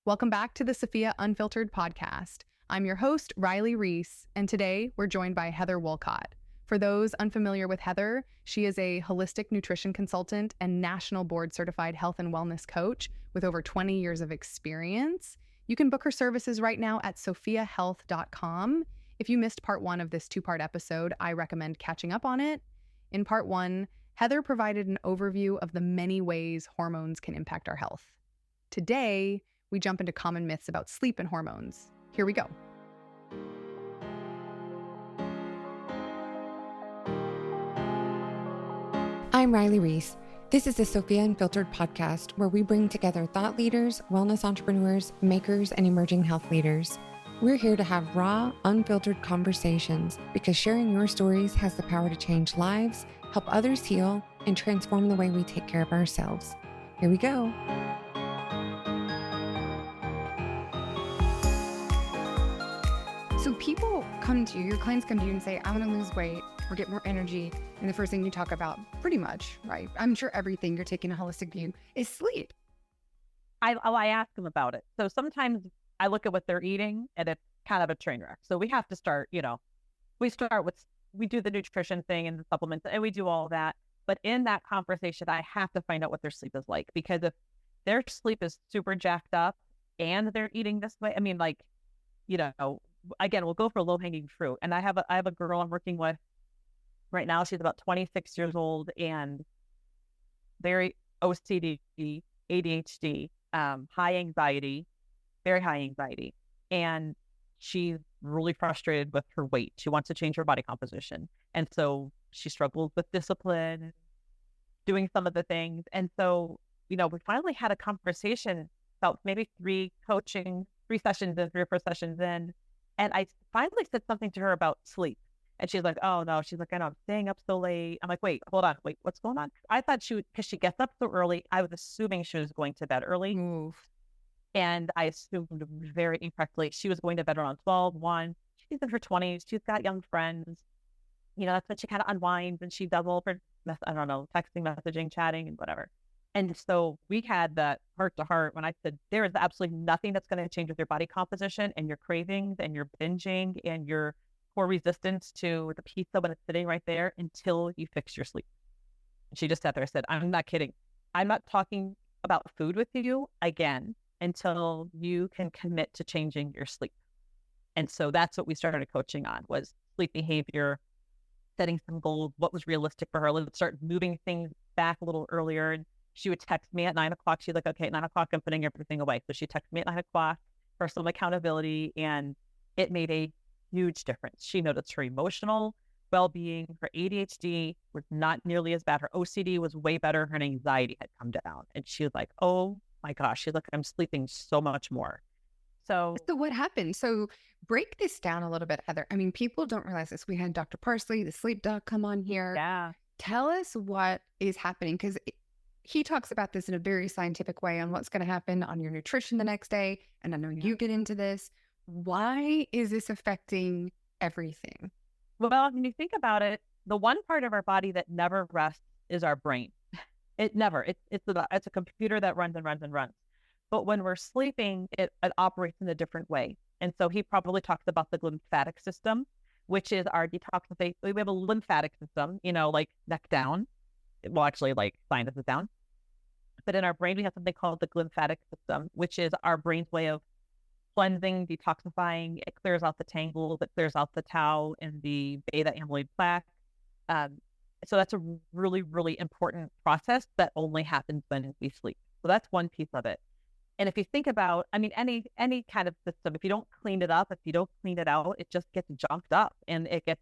Welcome back to the Sofia Unfiltered Podcast. I'm your host, Riley Reese, and today we're joined by Heather Wolcott. For those unfamiliar with Heather, she is a holistic nutrition consultant and national board certified health and wellness coach with over 20 years of experience. You can book her services right now at sofiahealth.com. If you missed part one of this two-part episode, I recommend catching up on it. In part one, Heather provided an overview of the many ways hormones can impact our health. Today, we jump into common myths about sleep and hormones. Here we go. I'm Riley Reese. This is the Sofia Unfiltered Podcast, where we bring together thought leaders, wellness entrepreneurs, makers, and emerging health leaders. We're here to have raw, unfiltered conversations because sharing your stories has the power to change lives, help others heal, and transform the way we take care of ourselves. Here we go. So people come to you, your clients come to you and say, I want to lose weight or get more energy. And the first thing you talk about, pretty much, right? I'm sure everything, you're taking a holistic view, is sleep. I ask them about it. So sometimes I look at what they're eating and it's kind of a train wreck. So we have to start, we do the nutrition thing and the supplements and we do all that. But in that conversation, I have to find out what their sleep is like, because if their sleep is super jacked up and they're eating this way, again, we'll go for low-hanging fruit. And I have a girl I'm working with right now. She's about 26 years old and very OCD, ADHD, high anxiety, very high anxiety. And she's really frustrated with her weight. She wants to change her body composition. And so she struggles with discipline, doing some of the things. And so, we finally had a conversation about maybe three sessions in, 3 or 4 sessions in. And I finally said something to her about sleep. And she's like, oh no, she's like, I know I'm staying up so late. I'm like, wait, what's going on? I thought because she gets up so early, I was assuming she was going to bed early. Move. And I assumed very incorrectly. She was going to bed around 12, 1. She's in her 20s. She's got young friends. That's when she kind of unwinds and she does all of her, texting, messaging, chatting, and whatever. And so we had that heart to heart when I said, there is absolutely nothing that's going to change with your body composition and your cravings and your binging and your poor resistance to the pizza when it's sitting right there until you fix your sleep. And she just sat there and said, I'm not kidding. I'm not talking about food with you again until you can commit to changing your sleep. And so that's what we started coaching on, was sleep behavior, setting some goals, what was realistic for her. Let's start moving things back a little earlier. And she would text me at 9 o'clock. She's like, okay, at 9 o'clock, I'm putting everything away. So she texted me at 9 o'clock for some accountability, and it made a huge difference. She noticed her emotional well-being. Her ADHD was not nearly as bad. Her OCD was way better. Her anxiety had come down. And she was like, oh my gosh, she's like, I'm sleeping so much more. So what happened? So break this down a little bit, Heather. I mean, people don't realize this. We had Dr. Parsley, the sleep doc, come on here. Yeah. Tell us what is happening, because he talks about this in a very scientific way on what's going to happen on your nutrition the next day. And I know you get into this. Why is this affecting everything? Well, when you think about it, the one part of our body that never rests is our brain. It never. It's a computer that runs and runs and runs. But when we're sleeping, it operates in a different way. And so he probably talks about the lymphatic system, which is our detoxification. We have a lymphatic system, like neck down. Well, actually, like sinus is down. But in our brain, we have something called the lymphatic system, which is our brain's way of cleansing, detoxifying. It clears out the tangles, it clears out the tau and the beta amyloid plaque. So that's a really, really important process that only happens when we sleep. So that's one piece of it. And if you think about, any kind of system, if you don't clean it up, if you don't clean it out, it just gets junked up and it gets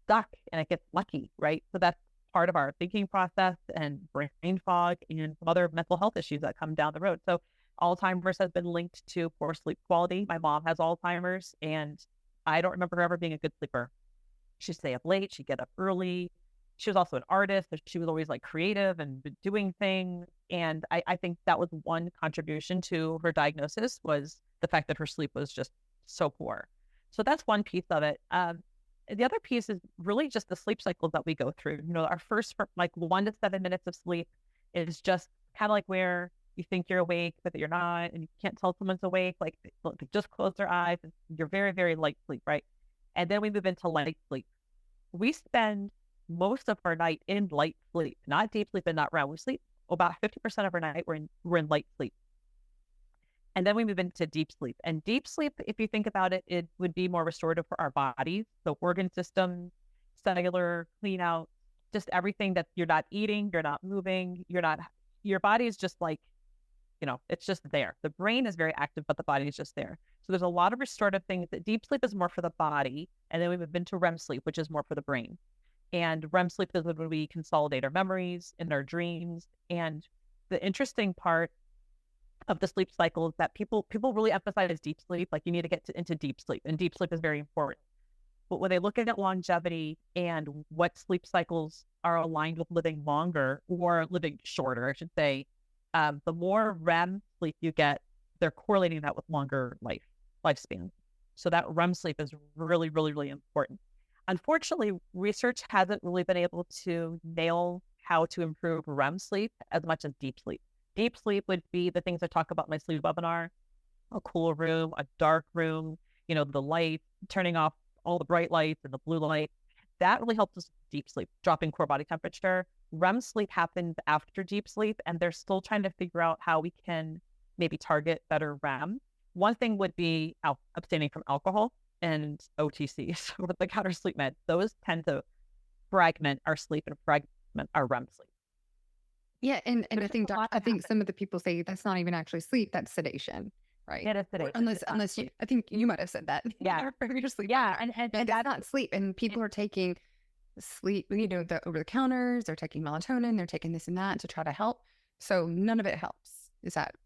stuck and it gets lucky, right? So that's part of our thinking process and brain fog and some other mental health issues that come down the road. So Alzheimer's has been linked to poor sleep quality. My mom has Alzheimer's and I don't remember her ever being a good sleeper. She'd stay up late, she'd get up early. She was also an artist, so she was always like creative and doing things. And I think that was one contribution to her diagnosis, was the fact that her sleep was just so poor. So that's one piece of it. The other piece is really just the sleep cycles that we go through. Our first 1 to 7 minutes of sleep is just kind of like where, you think you're awake, but you're not, and you can't tell someone's awake. Like they just close their eyes. And you're very, very light sleep, right? And then we move into light sleep. We spend most of our night in light sleep, not deep sleep and not REM. We sleep about 50% of our night. We're in light sleep. And then we move into deep sleep. And deep sleep, if you think about it, it would be more restorative for our bodies. So organ system, cellular clean out, just everything that you're not eating, you're not moving, your body is just like, it's just there. The brain is very active, but the body is just there. So there's a lot of restorative things. That deep sleep is more for the body. And then we move into REM sleep, which is more for the brain. And REM sleep is when we consolidate our memories and our dreams. And the interesting part of the sleep cycle is that people really emphasize deep sleep. Like you need to get into deep sleep, and deep sleep is very important. But when they look at longevity and what sleep cycles are aligned with living longer or living shorter, I should say, the more REM sleep you get, they're correlating that with longer lifespan. So that REM sleep is really, really, really important. Unfortunately, research hasn't really been able to nail how to improve REM sleep as much as deep sleep. Deep sleep would be the things I talk about in my sleep webinar: a cool room, a dark room, the light, turning off all the bright lights and the blue light. That really helps us with deep sleep, dropping core body temperature. REM sleep happens after deep sleep, and they're still trying to figure out how we can maybe target better REM. One thing would be abstaining from alcohol and OTCs, over the counter sleep meds. Those tend to fragment our sleep and fragment our REM sleep. Yeah, and I think some of the people say that's not even actually sleep, that's sedation, right? It is sedation. Unless I think you might have said that. Yeah. Previously. Yeah, and that's not sleep. And people are taking sleep, the over the counters, they're taking melatonin, they're taking this and that to try to help. So none of it helps. Is that?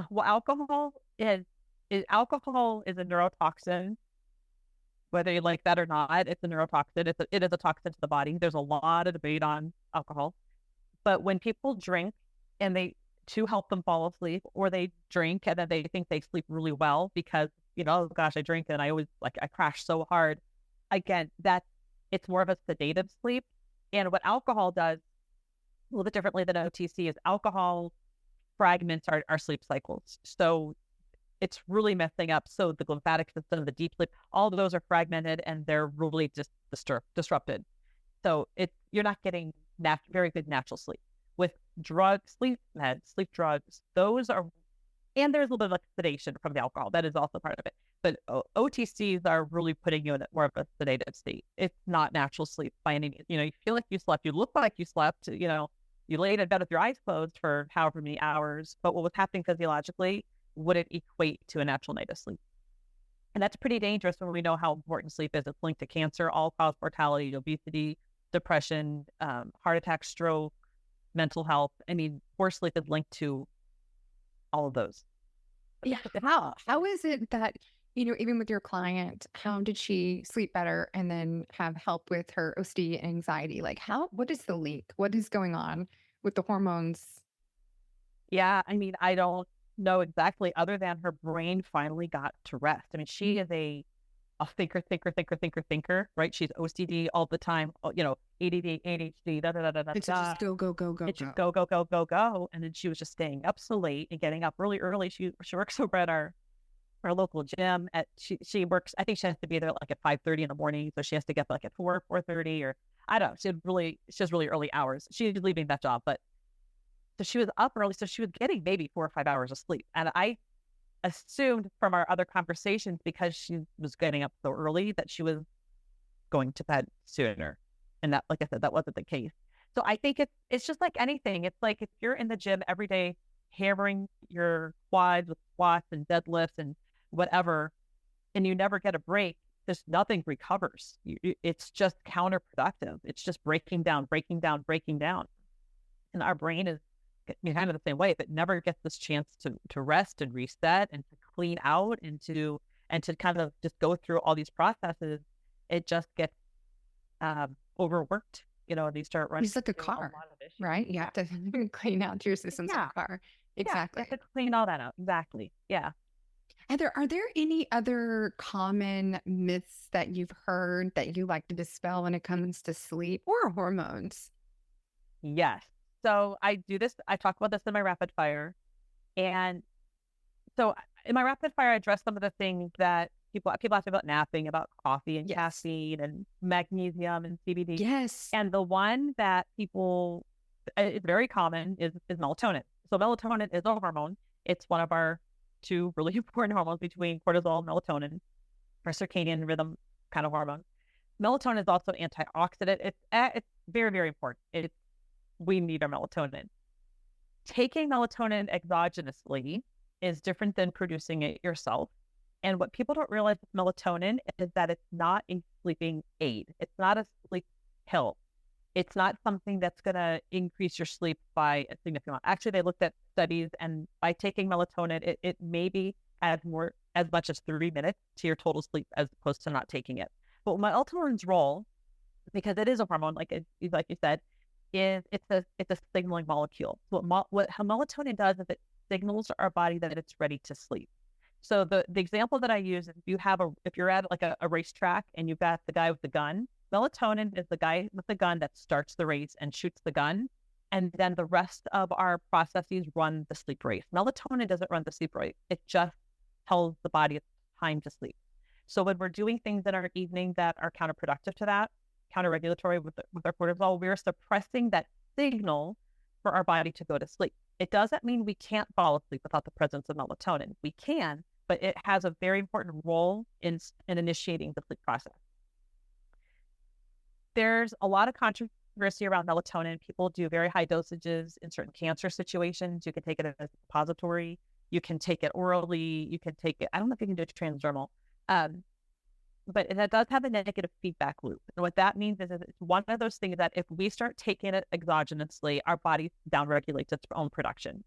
Well, alcohol is a neurotoxin. Whether you like that or not, it's a neurotoxin. It is a toxin to the body. There's a lot of debate on alcohol. But when people drink and to help them fall asleep, or they drink and then they think they sleep really well because, oh gosh, I drink and I always I crash so hard. Again, it's more of a sedative sleep. And what alcohol does a little bit differently than OTC is alcohol fragments our sleep cycles. So it's really messing up. So the lymphatic system, the deep sleep, all of those are fragmented and they're really just disrupted. So you're not getting very good natural sleep. With drugs, sleep meds, sleep drugs, those are, and there's a little bit of like sedation from the alcohol. That is also part of it. But OTCs are really putting you in more of a sedative state. It's not natural sleep by any means. You feel like you slept, you look like you slept, you laid in bed with your eyes closed for however many hours, but what was happening physiologically wouldn't equate to a natural night of sleep. And that's pretty dangerous when we know how important sleep is. It's linked to cancer, all-cause mortality, obesity, depression, heart attack, stroke, mental health. I mean, poor sleep is linked to all of those. Yeah. How is it that, even with your client, how did she sleep better and then have help with her OCD and anxiety? Like what is the link? What is going on with the hormones? Yeah. I mean, I don't know exactly, other than her brain finally got to rest. I mean, she is a thinker, right? She's OCD all the time, ADD, ADHD, It's just go. It's just go. And then she was just staying up so late and getting up really early. She works over at our local gym. She works, I think she has to be there at 5:30 in the morning. So she has to get at 4:30, or I don't know. She has really early hours. She's leaving that job, but so she was up early. So she was getting maybe 4 or 5 hours of sleep. And I assumed from our other conversations, because she was getting up so early, that she was going to bed sooner. And that, like I said, that wasn't the case. So I think it's just like anything. It's like if you're in the gym every day, hammering your quads with squats and deadlifts and whatever, and you never get a break, just nothing recovers. It's just counterproductive. It's just breaking down. And our brain is kind of the same way. If it never gets this chance to rest and reset and to clean out and to kind of just go through all these processes, it just gets overworked, and you start running. It's like a car, right? You have to clean out your systems of a car. Exactly. You have to clean all that out. Exactly. Yeah. Heather, are there any other common myths that you've heard that you like to dispel when it comes to sleep or hormones? Yes. So I do this. I talk about this in my rapid fire. And so in my rapid fire, I address some of the things that people ask me about napping, about coffee and caffeine and magnesium and CBD. Yes. And the one that people, it's very common, is melatonin. So melatonin is a hormone. It's one of our two really important hormones between cortisol and melatonin, our circadian rhythm kind of hormone. Melatonin is also an antioxidant. It's very, very important. We need our melatonin. Taking melatonin exogenously is different than producing it yourself. And what people don't realize with melatonin is that it's not a sleeping aid. It's not a sleep pill. It's not something that's going to increase your sleep by a significant amount. Actually, they looked at studies, and by taking melatonin, it maybe adds as much as 3 minutes to your total sleep as opposed to not taking it. But melatonin's role, because it is a hormone, like you said, is it's a signaling molecule. So how melatonin does is it signals to our body that it's ready to sleep. So the example that I use is if you're at like a racetrack and you've got the guy with the gun, melatonin is the guy with the gun that starts the race and shoots the gun. And then the rest of our processes run the sleep race. Melatonin doesn't run the sleep race. It just tells the body it's time to sleep. So when we're doing things in our evening that are counterproductive to that, counter-regulatory with our cortisol, we're suppressing that signal for our body to go to sleep. It doesn't mean we can't fall asleep without the presence of melatonin. We can, but it has a very important role in initiating the sleep process. There's a lot of controversy around melatonin. People do very high dosages in certain cancer situations. You can take it as a suppository. You can take it orally. You can take it, I don't know if you can do it transdermal. But that does have a negative feedback loop. And what that means is it's one of those things that if we start taking it exogenously, our body downregulates its own production.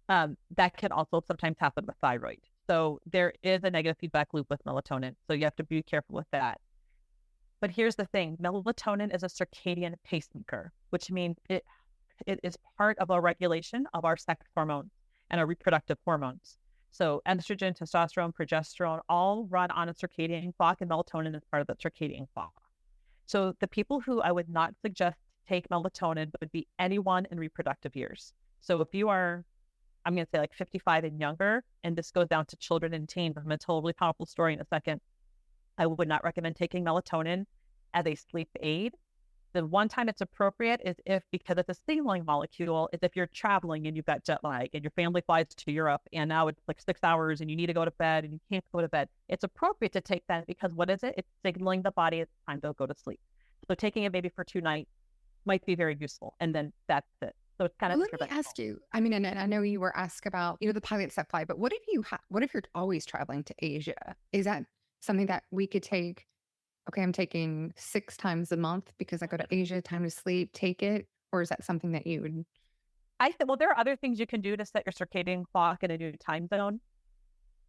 That can also sometimes happen with thyroid. So there is a negative feedback loop with melatonin. So you have to be careful with that. But here's the thing. Melatonin is a circadian pacemaker, which means it is part of a regulation of our sex hormones and our reproductive hormones. So estrogen, testosterone, progesterone all run on a circadian clock, and melatonin is part of the circadian clock. So the people who I would not suggest take melatonin would be anyone in reproductive years. So if you are, I'm going to say like 55 and younger, and this goes down to children and teens, I'm going to tell a really powerful story in a second. I would not recommend taking melatonin as a sleep aid. The one time it's appropriate is because it's a signaling molecule, is if you're traveling and you've got jet lag and your family flies to Europe and now it's like 6 hours and you need to go to bed and you can't go to bed. It's appropriate to take that because what is it? It's signaling the body it's time to go to sleep. So taking it maybe for 2 nights might be very useful. And then that's it. So it's kind of. Let me ask you, I mean, and I know you were asked about, the pilots that fly, but what if you're always traveling to Asia? Is that something that we could take? Okay, I'm taking 6 times a month because I go to Asia, time to sleep, take it? Or is that something that you would? Well, there are other things you can do to set your circadian clock in a new time zone.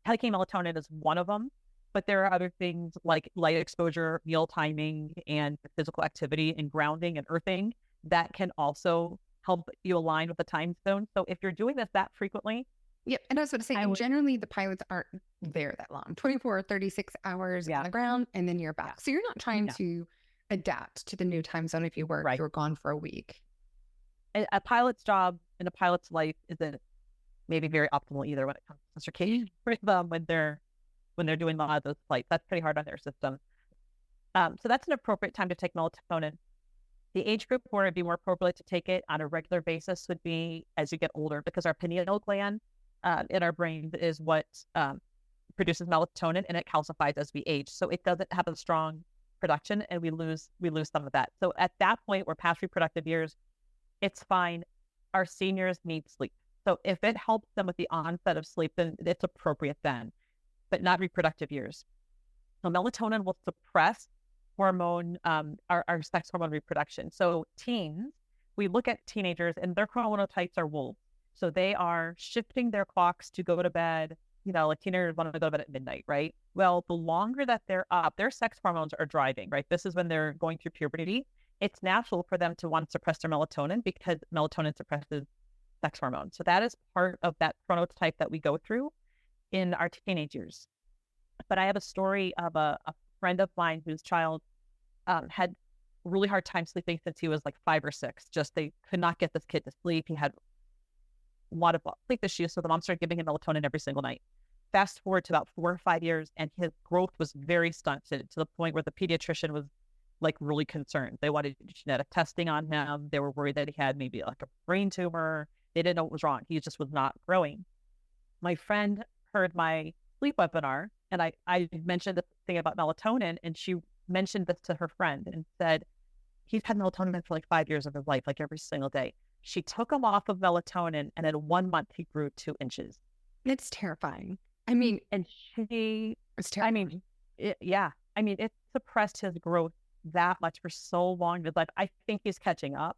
Taking melatonin is one of them, but there are other things like light exposure, meal timing, and physical activity and grounding and earthing that can also help you align with the time zone. So if you're doing this that frequently. Yep. And I was going to say, generally the pilots aren't there that long, 24 or 36 hours on the ground, and then you're back. So you're not trying to adapt to the new time zone if you were gone for a week. A pilot's job and a pilot's life isn't maybe very optimal either when it comes to circadian rhythm when they're doing a lot of those flights. That's pretty hard on their system. So that's an appropriate time to take melatonin. The age group where it'd be more appropriate to take it on a regular basis would be as you get older, because our pineal gland in our brain is what produces melatonin, and it calcifies as we age. So it doesn't have a strong production, and we lose some of that. So at that point, we're past reproductive years, it's fine. Our seniors need sleep. So if it helps them with the onset of sleep, then it's appropriate then, but not reproductive years. So melatonin will suppress hormone, our sex hormone reproduction. So teens, we look at teenagers and their chronotypes are wolves. So they are shifting their clocks to go to bed, like teenagers want to go to bed at midnight, right? Well, the longer that they're up, their sex hormones are driving, right? This is when they're going through puberty. It's natural for them to want to suppress their melatonin because melatonin suppresses sex hormones. So that is part of that chronotype that we go through in our teenage years. But I have a story of a friend of mine whose child had really hard time sleeping since he was like 5 or 6. Just they could not get this kid to sleep. He had a lot of sleep issues. So the mom started giving him melatonin every single night. Fast forward to about 4 or 5 years, and his growth was very stunted to the point where the pediatrician was like really concerned. They wanted genetic testing on him. They were worried that he had maybe like a brain tumor. They didn't know what was wrong. He just was not growing. My friend heard my sleep webinar, and I mentioned this thing about melatonin, and she mentioned this to her friend and said, he's had melatonin for like 5 years of his life, like every single day. She took him off of melatonin, and in 1 month, he grew 2 inches. It's terrifying. I mean, and it's terrifying. I mean, it suppressed his growth that much for so long in his life. I think he's catching up,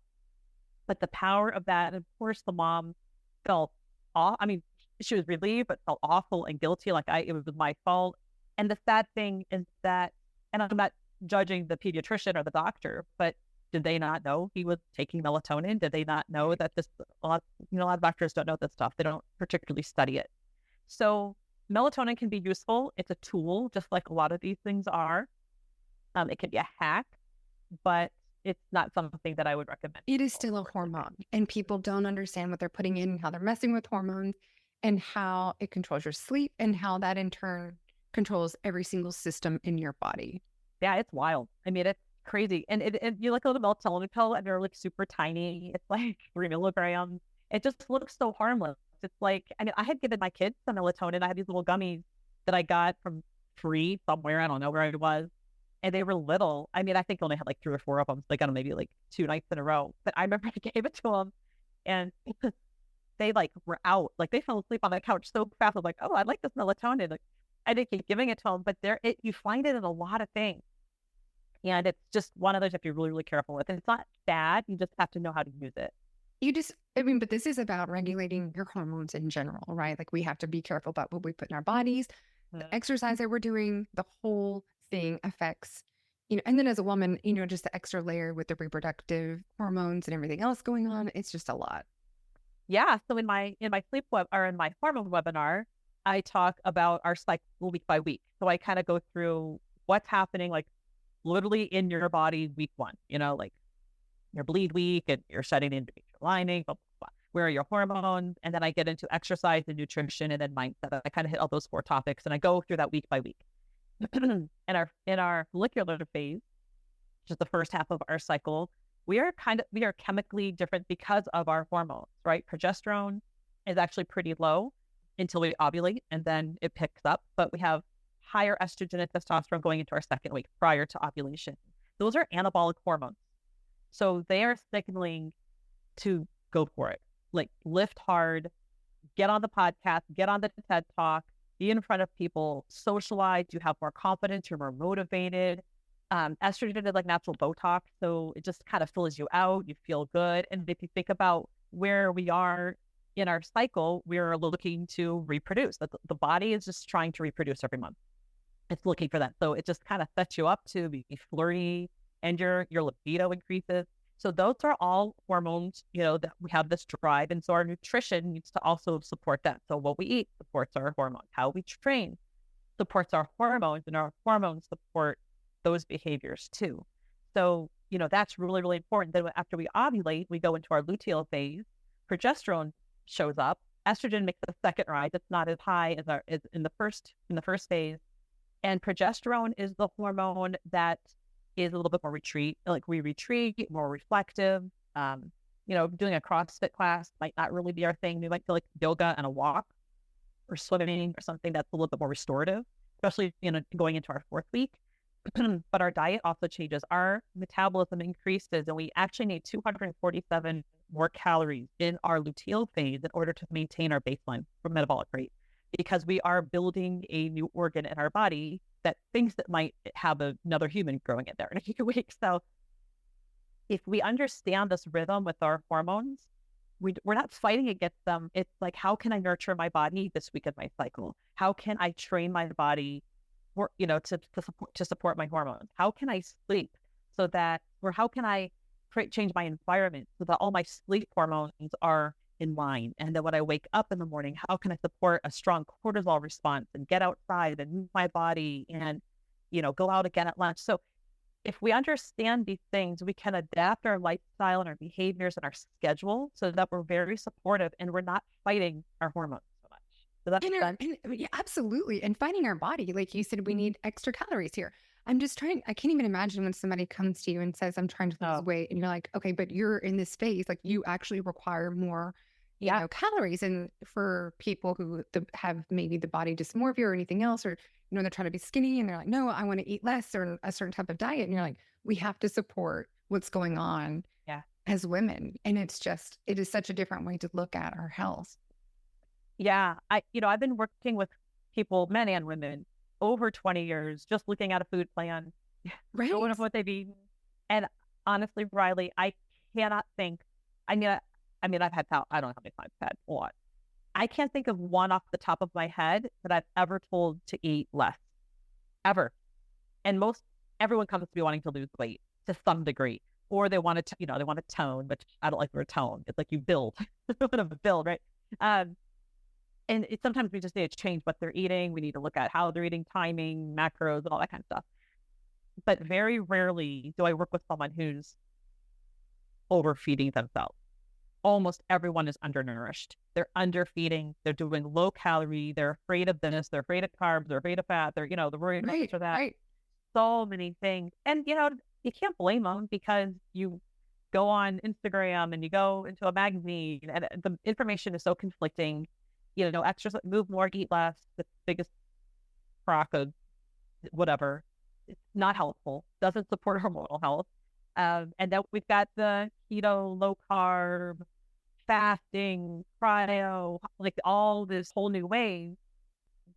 but the power of that, and of course, the mom felt off. I mean, she was relieved, but felt awful and guilty. Like it was my fault. And the sad thing is that, and I'm not judging the pediatrician or the doctor, but did they not know he was taking melatonin? Did they not know that a lot of doctors don't know this stuff. They don't particularly study it. So melatonin can be useful. It's a tool, just like a lot of these things are. It can be a hack, but it's not something that I would recommend. It is still a hormone, and people don't understand what they're putting in, how they're messing with hormones, and how it controls your sleep, and how that in turn controls every single system in your body. Yeah, it's wild. I mean, it's crazy. And you look at the melatonin pill, and they're like super tiny. It's like 3 milligrams. It just looks so harmless. It's like, I mean, I had given my kids some melatonin. I had these little gummies that I got from free somewhere. I don't know where it was. And they were little. I mean, I think I only had like 3 or 4 of them. So they got them maybe like 2 nights in a row. But I remember I gave it to them, and they like were out. Like they fell asleep on the couch so fast. I was like, oh, I like this melatonin. Like I didn't keep giving it to them, but you find it in a lot of things. And it's just one of those you have to be really, really careful with. And it's not bad. You just have to know how to use it. But this is about regulating your hormones in general, right? Like we have to be careful about what we put in our bodies, the exercise that we're doing, the whole thing affects, and then as a woman, just the extra layer with the reproductive hormones and everything else going on. It's just a lot. Yeah. So in my sleep in my hormone webinar, I talk about our cycle week by week. So I kind of go through what's happening, like literally in your body week 1, like your bleed week and your shedding endometrial lining, blah, blah, blah. Where are your hormones? And then I get into exercise and nutrition and then mindset. I kind of hit all those 4 topics, and I go through that week by week. in our follicular phase, which is the first half of our cycle, we are chemically different because of our hormones, right? Progesterone is actually pretty low until we ovulate, and then it picks up. But we have higher estrogen and testosterone going into our second week prior to ovulation. Those are anabolic hormones. So they are signaling to go for it. Like lift hard, get on the podcast, get on the TED Talk, be in front of people, socialize, you have more confidence, you're more motivated. Estrogen is like natural Botox, so it just kind of fills you out, you feel good. And if you think about where we are in our cycle, we're looking to reproduce. The body is just trying to reproduce every month. It's looking for that. So it just kind of sets you up to be flirty, and your libido increases. So those are all hormones, that we have this drive. And so our nutrition needs to also support that. So what we eat supports our hormones. How we train supports our hormones, and our hormones support those behaviors too. So, that's really, really important. Then after we ovulate, we go into our luteal phase. Progesterone shows up. Estrogen makes a second rise. It's not as high as in the first phase. And progesterone is the hormone that is a little bit more we retreat, more reflective. Doing a CrossFit class might not really be our thing. We might feel like yoga and a walk or swimming or something that's a little bit more restorative, especially, going into our 4th week. But our diet also changes. Our metabolism increases, and we actually need 247 more calories in our luteal phase in order to maintain our baseline for metabolic rate, because we are building a new organ in our body that thinks that might have another human growing in there in a few weeks. So if we understand this rhythm with our hormones, we're not fighting against them. It's like, how can I nurture my body this week of my cycle? How can I train my body to support my hormones? How can I sleep or how can I change my environment so that all my sleep hormones are in line? And then when I wake up in the morning, how can I support a strong cortisol response and get outside and move my body and, go out again at lunch? So if we understand these things, we can adapt our lifestyle and our behaviors and our schedule so that we're very supportive and we're not fighting our hormones so much. Does that make sense? Yeah, absolutely. And finding our body, like you said, we need extra calories here. I can't even imagine when somebody comes to you and says, I'm trying to lose weight. And you're like, okay, but you're in this phase, like you actually require more calories. And for people who have maybe the body dysmorphia or anything else, or, they're trying to be skinny and they're like, no, I want to eat less or a certain type of diet. And you're like, we have to support what's going on as women. And it is such a different way to look at our health. Yeah. I've been working with people, men and women, over 20 years, just looking at a food plan, going off what they've eaten. And honestly, Riley, I cannot think, I've had, I don't know how many times I've had a lot. I can't think of one off the top of my head that I've ever told to eat less, ever. And everyone comes to me wanting to lose weight to some degree, or they want to, they want to tone, but I don't like the word tone. It's like you build, a bit of a build, right? And sometimes we just need to change what they're eating. We need to look at how they're eating, timing, macros, and all that kind of stuff. But very rarely do I work with someone who's overfeeding themselves. Almost everyone is undernourished. They're underfeeding. They're doing low calorie. They're afraid of this. They're afraid of carbs. They're afraid of fat. They're worried about this or that. Right. So many things. And, you can't blame them because you go on Instagram and you go into a magazine and the information is so conflicting. Exercise, move more, eat less, the biggest crock of whatever. It's not helpful. Doesn't support hormonal health. And then we've got the keto, low carb, fasting, cryo, like all this whole new wave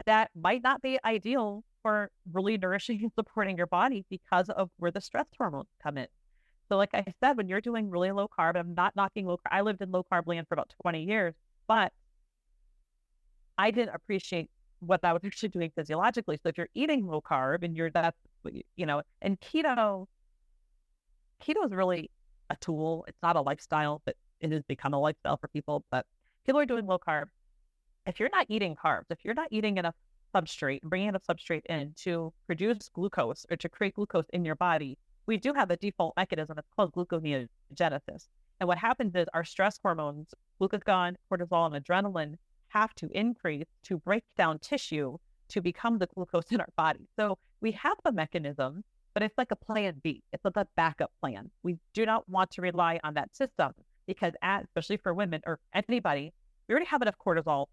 that might not be ideal for really nourishing and supporting your body because of where the stress hormones come in. So like I said, when you're doing really low carb, I'm not knocking low carb. I lived in low carb land for about 20 years, but I didn't appreciate what I was actually doing physiologically. So if you're eating low carb and and keto is really a tool. It's not a lifestyle, but it has become a lifestyle for people. But people are doing low carb. If you're not eating carbs, if you're not eating enough substrate, bringing enough substrate in to produce glucose or to create glucose in your body, we do have a default mechanism. It's called gluconeogenesis. And what happens is our stress hormones, glucagon, cortisol, and adrenaline, have to increase to break down tissue to become the glucose in our body. So we have a mechanism, but it's like a plan B. It's like a backup plan. We do not want to rely on that system because especially for women or anybody, we already have enough cortisol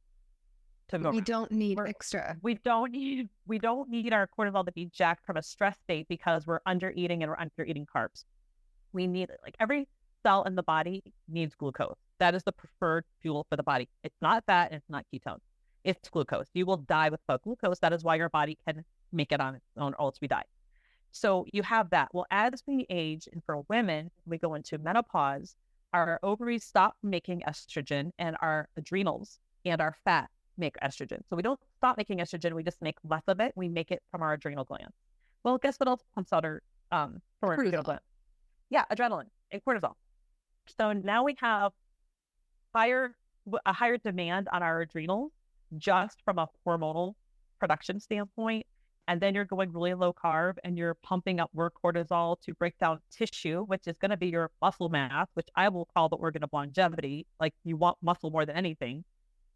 to go. We don't need extra. We don't need our cortisol to be jacked from a stress state because we're under eating and we're under eating carbs. We need it. Like every cell in the body needs glucose. That is the preferred fuel for the body. It's not fat and it's not ketones. It's glucose. You will die without glucose. That is why your body can make it on its own or else we die. So you have that. Well, as we age, and for women, we go into menopause, our ovaries stop making estrogen and our adrenals and our fat make estrogen. So we don't stop making estrogen. We just make less of it. We make it from our adrenal glands. Well, guess what else comes out from our adrenal glands? Yeah, adrenaline and cortisol. So now we have a higher demand on our adrenals just from a hormonal production standpoint. And then you're going really low carb and you're pumping up more cortisol to break down tissue, which is going to be your muscle mass, which I will call the organ of longevity. Like you want muscle more than anything.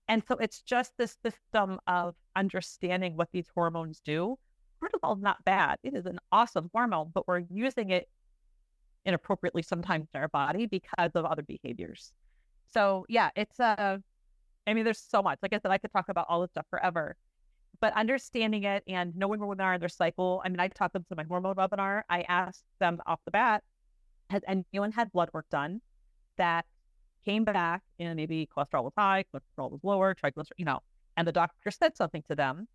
And so it's just this system of understanding what these hormones do. Cortisol is not bad. It is an awesome hormone, but we're using it inappropriately sometimes in our body because of other behaviors. So yeah, it's there's so much. Like I said, I could talk about all this stuff forever. But understanding it and knowing where women are in their cycle. I taught them to my hormone webinar. I asked them off the bat, has anyone had blood work done that came back and maybe cholesterol was high, cholesterol was lower, triglyceride, and the doctor said something to them.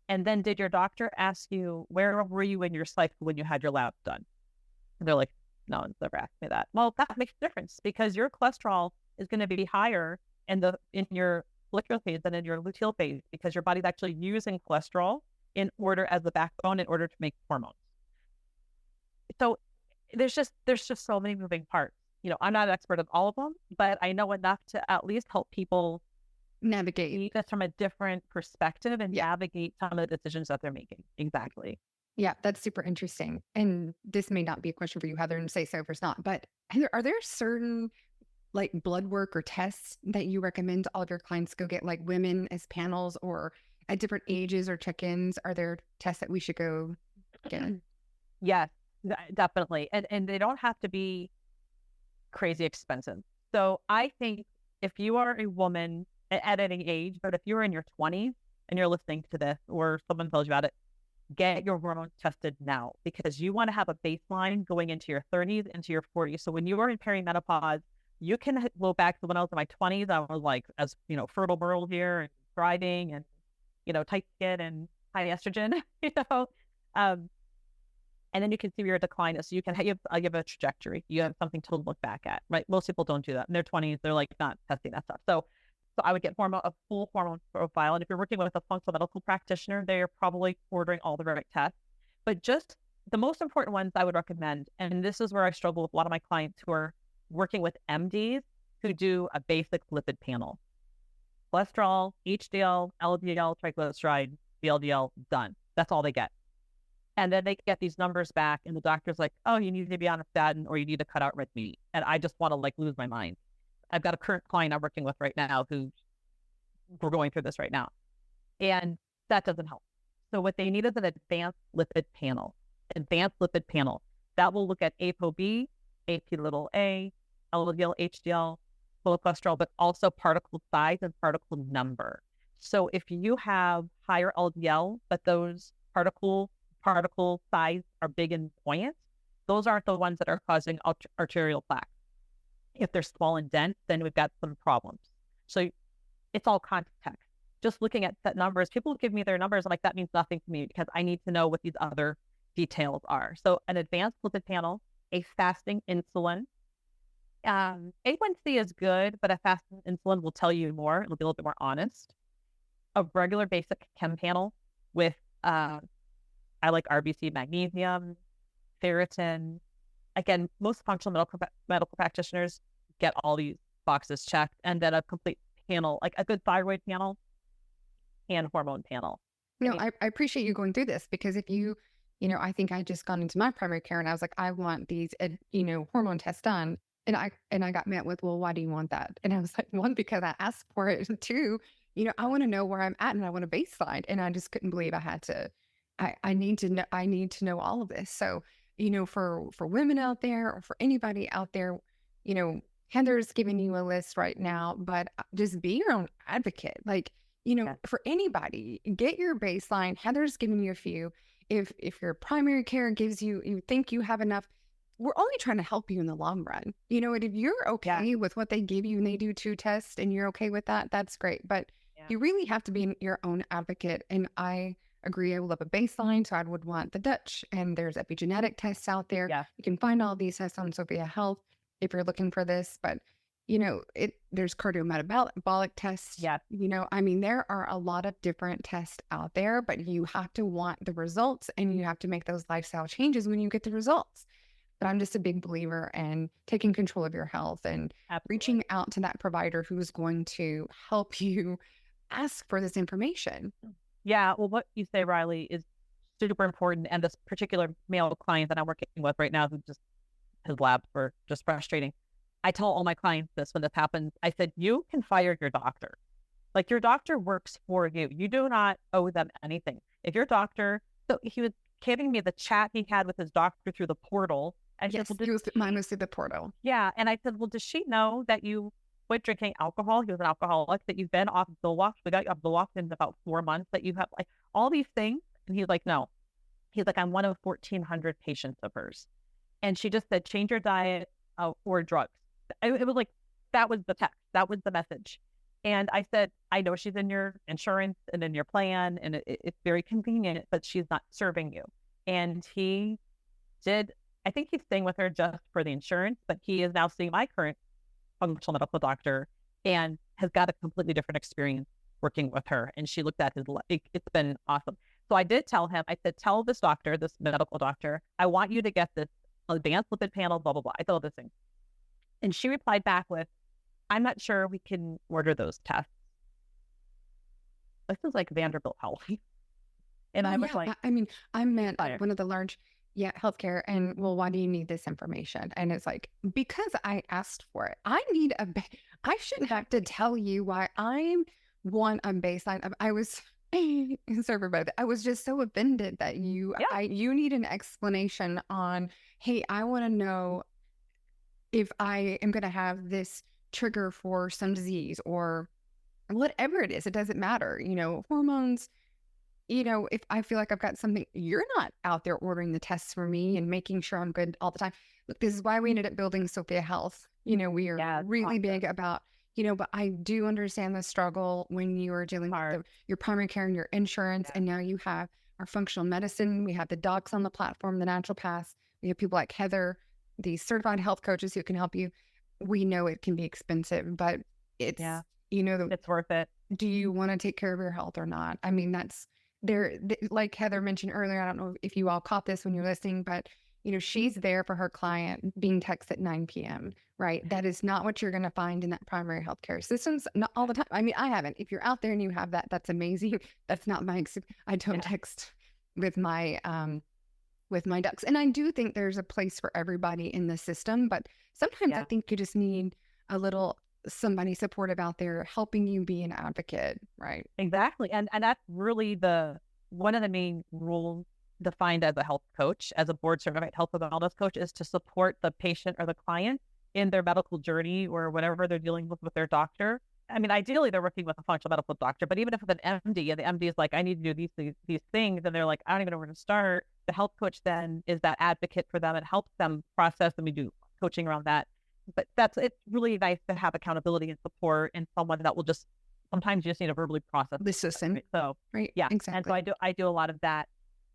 And then did your doctor ask you, where were you in your cycle when you had your labs done? And they're like, no one's ever asked me that. Well, that makes a difference because your cholesterol is going to be higher in your follicular phase than in your luteal phase because your body's actually using cholesterol as the backbone in order to make hormones. So there's just so many moving parts. I'm not an expert of all of them, but I know enough to at least help people navigate this from a different perspective and navigate some of the decisions that they're making. Exactly. Yeah, that's super interesting. And this may not be a question for you, Heather, and say so if it's not, but Heather, are there certain like blood work or tests that you recommend all of your clients go get, like women as panels or at different ages or check-ins? Are there tests that we should go get? Yes, definitely. And they don't have to be crazy expensive. So I think if you are a woman at any age, but if you're in your 20s and you're listening to this or someone tells you about it, get your hormones tested now, because you want to have a baseline going into your 30s, into your 40s. So when you are in perimenopause, you can go back to when I was in my 20s. I was like, as you know, fertile girl here and thriving and, you know, tight skin and high estrogen, you know. And then you can see where your decline is. So you can give a trajectory. You have something to look back at, right? Most people don't do that. In their 20s, they're like not testing that stuff. So I would get a full hormone profile. And if you're working with a functional medical practitioner, they're probably ordering all the right tests. But just the most important ones I would recommend, and this is where I struggle with a lot of my clients who are working with MDs who do a basic lipid panel. Cholesterol, HDL, LDL, triglyceride, VLDL, done. That's all they get. And then they get these numbers back and the doctor's like, oh, you need to be on a statin or you need to cut out red meat. And I just want to like lose my mind. I've got a current client I'm working with right now who we're going through this right now. And that doesn't help. So what they need is an advanced lipid panel. Advanced lipid panel. That will look at ApoB, AP(a), LDL, HDL, total cholesterol, but also particle size and particle number. So if you have higher LDL, but those particle size are big and buoyant, those aren't the ones that are causing arterial plaque. If they're small and dense, then we've got some problems. So it's all context. Just looking at set numbers, people give me their numbers. I'm like, that means nothing to me because I need to know what these other details are. So an advanced lipid panel, a fasting insulin. A1C is good, but a fasting insulin will tell you more. It'll be a little bit more honest. A regular basic chem panel with, I like RBC, magnesium, ferritin. Again, most functional medical practitioners get all these boxes checked, and then a complete panel, like a good thyroid panel and hormone panel. I appreciate you going through this because if you I think I just gone into my primary care and I was like, I want these, hormone tests done. And I got met with, well, why do you want that? And I was like, one, because I asked for it. And two, I want to know where I'm at and I want a baseline. And I just couldn't believe I had to, I need to know all of this. So, for women out there or for anybody out there, Heather's giving you a list right now, but just be your own advocate. Like, for anybody, get your baseline. Heather's giving you a few. If your primary care gives you think you have enough, we're only trying to help you in the long run. And if you're okay with what they give you and they do 2 tests and you're okay with that, that's great. But you really have to be your own advocate. And I agree. I will have a baseline. So I would want the Dutch, and there's epigenetic tests out there. Yeah. You can find all these tests on Sofia Health if you're looking for this, but there's cardiometabolic tests. Yeah. There are a lot of different tests out there, but you have to want the results and you have to make those lifestyle changes when you get the results. But I'm just a big believer in taking control of your health and reaching out to that provider who's going to help you ask for this information. Yeah. Well, what you say, Riley, is super important. And this particular male client that I'm working with right now, who just his labs were just frustrating. I tell all my clients this when this happens. I said, you can fire your doctor. Like, your doctor works for you. You do not owe them anything. If your doctor, so he was giving me the chat he had with his doctor through the portal. And yes, said, well, mine was through the portal. Yeah. And I said, well, does she know that you quit drinking alcohol? He was an alcoholic, that you've been off Zoloft. We got you off Zoloft in about 4 months, that you have like all these things. And he's like, no. He's like, I'm one of 1,400 patients of hers. And she just said, change your diet or drugs. It was like, that was the text. That was the message. And I said, I know she's in your insurance and in your plan, and it's very convenient, but she's not serving you. And he did, I think he's staying with her just for the insurance, but he is now seeing my current functional medical doctor and has got a completely different experience working with her. And she looked at his, it's been awesome. So I did tell him, I said, tell this doctor, this medical doctor, I want you to get this advanced lipid panel, blah, blah, blah. I told this thing. And she replied back with, I'm not sure we can order those tests. This is like Vanderbilt Health. And I was like, I mean, I met one of the large, healthcare, and well, why do you need this information? And it's like, because I asked for it. I shouldn't have to tell you why I'm a baseline. I was, sorry about that. I was just so offended that you need an explanation on, hey, I want to know if I am going to have this trigger for some disease or whatever it is. It doesn't matter, hormones. If I feel like I've got something, you're not out there ordering the tests for me and making sure I'm good all the time. Look, this is why we ended up building Sofia Health. We are really big about, but I do understand the struggle when you are dealing with your primary care and your insurance. And now you have our functional medicine. We have the docs on the platform, the naturopaths. We have people like Heather, these certified health coaches who can help you. We know it can be expensive, but it's, it's worth it. Do you want to take care of your health or not? I mean, that's there. Like Heather mentioned earlier, I don't know if you all caught this when you're listening, but she's there for her client being texted at 9 p.m., right? That is not what you're going to find in that primary healthcare systems. Not all the time. I mean, I haven't. If you're out there and you have that, that's amazing. That's not my experience. I don't text with my ducks. And I do think there's a place for everybody in the system, but sometimes I think you just need a little somebody supportive out there helping you be an advocate, right? Exactly. And that's really one of the main rules defined as a health coach, as a board certified health and wellness coach, is to support the patient or the client in their medical journey or whatever they're dealing with their doctor. I mean, ideally they're working with a functional medical doctor, but even if it's an MD and the MD is like, I need to do these things, and they're like, I don't even know where to start. The health coach then is that advocate for them and helps them process, and we do coaching around that. But it's really nice to have accountability and support and someone that will just, sometimes you just need to verbally process. Listen. So, right. Yeah. Exactly. And so I do a lot of that.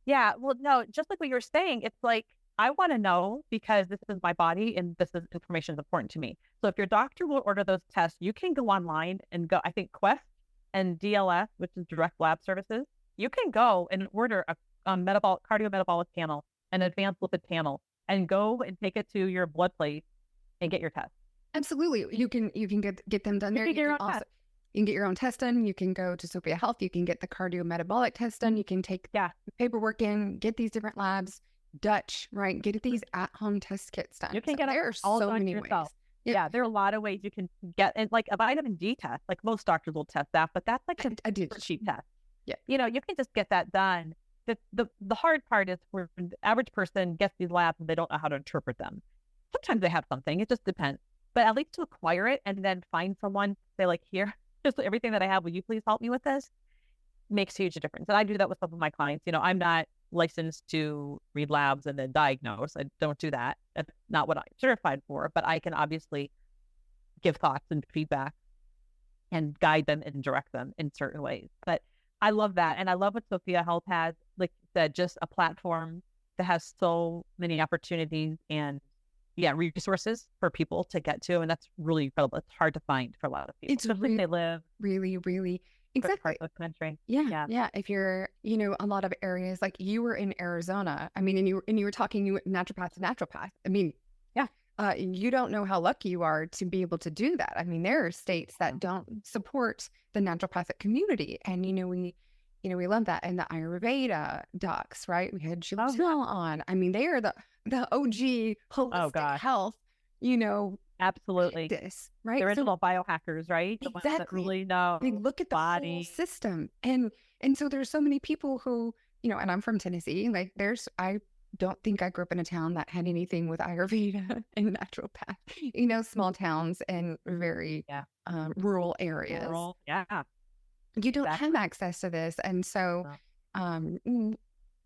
Yeah. Well, no, just like what you were saying, it's like, I want to know because this is my body and this is information is important to me. So if your doctor will order those tests, you can go online and go, I think Quest and DLS, which is direct lab services, you can go and order a cardiometabolic panel, an advanced lipid panel, and go and take it to your blood plate and get your test. Absolutely. You can get them done there. You can get your own test done. You can go to Sofia Health. You can get the cardiometabolic test done. You can take the paperwork in, get these different labs, Dutch, right? Get these at-home test kits done. You can get there are so many yourself. ways. Yeah, there are a lot of ways you can get, and like a vitamin D test, like most doctors will test that, but that's like a cheap test. Yeah. You can just get that done. The hard part is where the average person gets these labs and they don't know how to interpret them. Sometimes they have something, it just depends. But at least to acquire it and then find someone, say like, here, just everything that I have, will you please help me with this? Makes a huge difference. And I do that with some of my clients. I'm not licensed to read labs and then diagnose. I don't do that. That's not what I'm certified for, but I can obviously give thoughts and feedback and guide them and direct them in certain ways. But I love that. And I love what Sofia Health has, like you said, just a platform that has so many opportunities and resources for people to get to. And that's really incredible. It's hard to find for a lot of people. It's really, they live really, really exactly parts of the country. Yeah. If you're, a lot of areas, like you were in Arizona, I mean, and you were talking naturopath to naturopath. I mean, you don't know how lucky you are to be able to do that. I mean, there are states that don't support the naturopathic community, and we love that. And the Ayurveda docs, right? We had Shilajit on. I mean, they are the OG holistic health, absolutely this, right? The original biohackers, right? The ones that really know. They look at the whole system, and so there's so many people who, and I'm from Tennessee. Like, I don't think I grew up in a town that had anything with Ayurveda and naturopath. Small towns and very rural areas. You don't have access to this, and so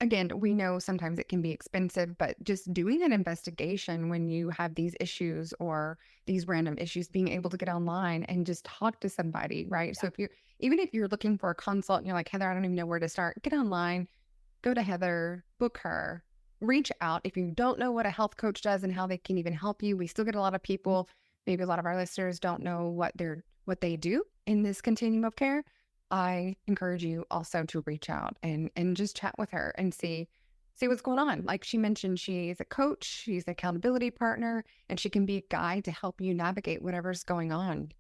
again, we know sometimes it can be expensive, but just doing an investigation when you have these issues or these random issues, being able to get online and just talk to somebody, right? So even if you're looking for a consult and you're like, Heather, I don't even know where to start, get online, go to Heather, book her, reach out. If you don't know what a health coach does and how they can even help you, we still get a lot of people, maybe a lot of our listeners don't know what they do in this continuum of care. I encourage you also to reach out and just chat with her and see what's going on. Like she mentioned, she's a coach, she's an accountability partner, and she can be a guide to help you navigate whatever's going on.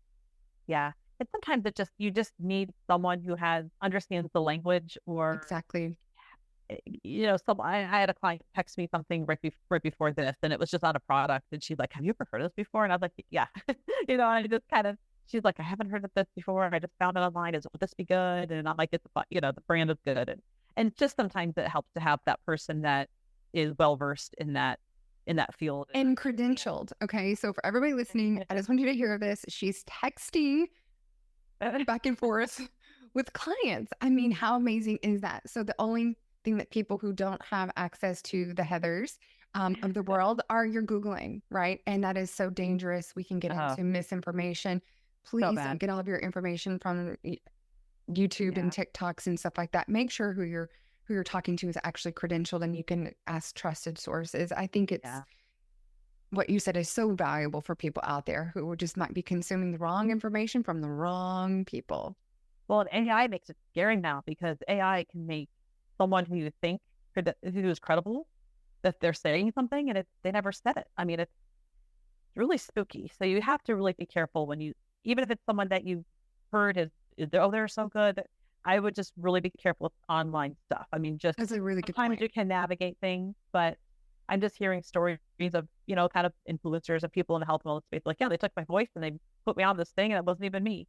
Yeah. And sometimes you just need someone who understands the language or exactly I had a client text me something right before this, and it was just on a product, and she's like, "Have you ever heard of this before?" And I was like, "Yeah," and I just kind of, she's like, "I haven't heard of this before. I just found it online. Would this be good?" And I'm like, the brand is good, and just sometimes it helps to have that person that is well versed in that field and credentialed. Okay, so for everybody listening, I just want you to hear this. She's texting back and forth with clients. I mean, how amazing is that? So the only thing that people who don't have access to the Heathers of the world are you're Googling, right? And that is so dangerous. We can get into misinformation. Please don't get all of your information from YouTube and TikToks and stuff like that. Make sure who you're talking to is actually credentialed, and you can ask trusted sources. I think it's what you said is so valuable for people out there who just might be consuming the wrong information from the wrong people. Well, and AI makes it scary now, because AI can make someone who you think who is credible, that they're saying something and they never said it. I mean, it's really spooky. So you have to really be careful even if it's someone that you heard they're so good. I would just really be careful with online stuff. I mean, just that's a really good sometimes point. You can navigate things, but I'm just hearing stories of, kind of influencers of people in the health and wellness space. Like, yeah, they took my voice and they put me on this thing and it wasn't even me.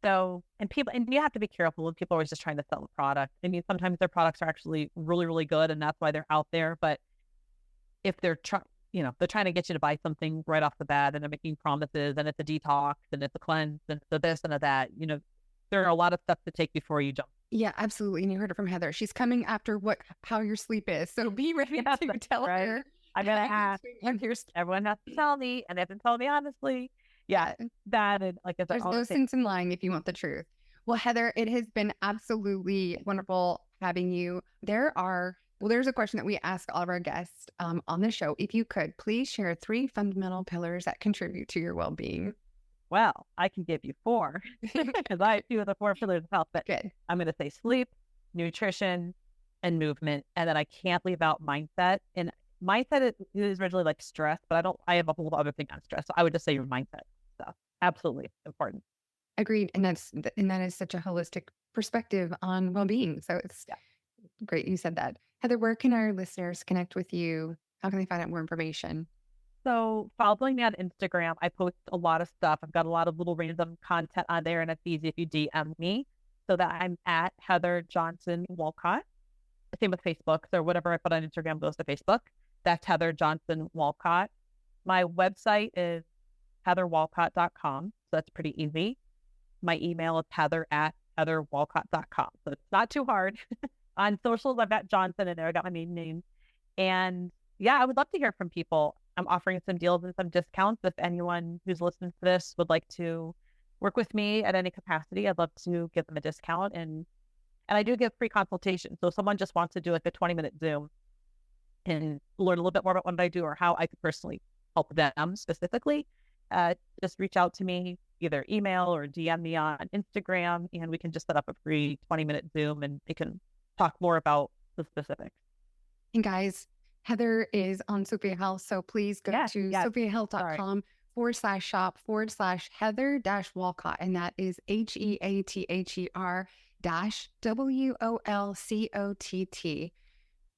So, and you have to be careful when people are always just trying to sell a product. I mean, sometimes their products are actually really, really good, and that's why they're out there. But if they're they're trying to get you to buy something right off the bat, and they're making promises, and it's a detox, and it's a cleanse, and it's a this and a that, there are a lot of steps to take before you jump. Yeah, absolutely. And you heard it from Heather. She's coming after how your sleep is. So be ready to tell her. I'm going to ask. Everyone has to tell me, and they have to tell me honestly. Yeah, that, and like I said, there's no sense in lying if you want the truth. Well, Heather, it has been absolutely wonderful having you. There's a question that we ask all of our guests on the show. If you could, please share 3 fundamental pillars that contribute to your well-being. Well, I can give you 4 because I have 2 of the 4 pillars of health. But good. I'm going to say sleep, nutrition, and movement. And then I can't leave out mindset. And mindset is originally like stress, but I have a whole other thing on stress. So I would just say your mindset stuff. Absolutely important. Agreed. And that is such a holistic perspective on well-being. So it's great you said that. Heather, where can our listeners connect with you? How can they find out more information? So following me on Instagram, I post a lot of stuff. I've got a lot of little random content on there, and it's easy if you DM me. So that I'm at Heather Johnson Wolcott. Same with Facebook. So whatever I put on Instagram goes to Facebook. That's Heather Johnson Wolcott. My website is heatherwolcott.com. So that's pretty easy. My email is heather@heatherwolcott.com. So it's not too hard. On socials, I've got Johnson in there. I got my main name. And yeah, I would love to hear from people. I'm offering some deals and some discounts. If anyone who's listening to this would like to work with me at any capacity, I'd love to give them a discount. And I do give free consultations. So if someone just wants to do like a 20-minute Zoom and learn a little bit more about what I do or how I could personally help them specifically, just reach out to me, either email or DM me on Instagram, and we can just set up a free 20-minute Zoom and we can talk more about the specifics. And guys, Heather is on Sofia Health, so please go to sofiahealth.com/Heather-Wolcott, and that is HEATHER-WOLCOTT.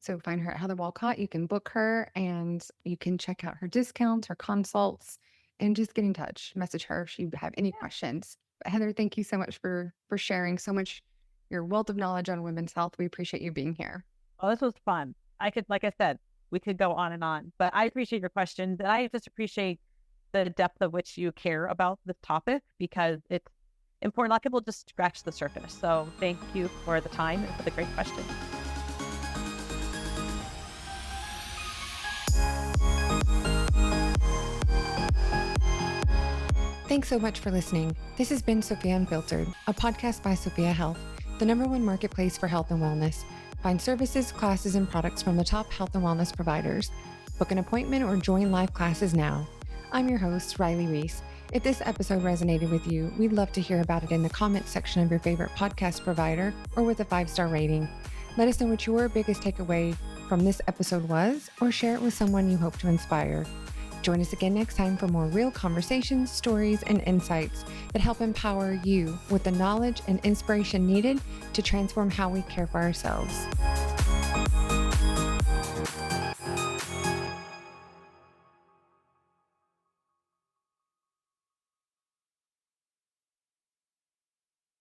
So find her at Heather Wolcott. You can book her, and you can check out her discounts, her consults, and just get in touch. Message her if you have any questions. But Heather, thank you so much for sharing so much your wealth of knowledge on women's health. We appreciate you being here. Oh, this was fun. Like I said, we could go on and on, but I appreciate your questions, and I just appreciate the depth of which you care about this topic, because it's important. A lot of people just scratch the surface. So thank you for the time and for the great questions. Thanks so much for listening. This has been Sofia Unfiltered, a podcast by Sofia Health, the #1 marketplace for health and wellness. Find services, classes, and products from the top health and wellness providers. Book an appointment or join live classes now. I'm your host, Riley Reese. If this episode resonated with you, we'd love to hear about it in the comments section of your favorite podcast provider or with a 5-star rating. Let us know what your biggest takeaway from this episode was, or share it with someone you hope to inspire. Join us again next time for more real conversations, stories, and insights that help empower you with the knowledge and inspiration needed to transform how we care for ourselves.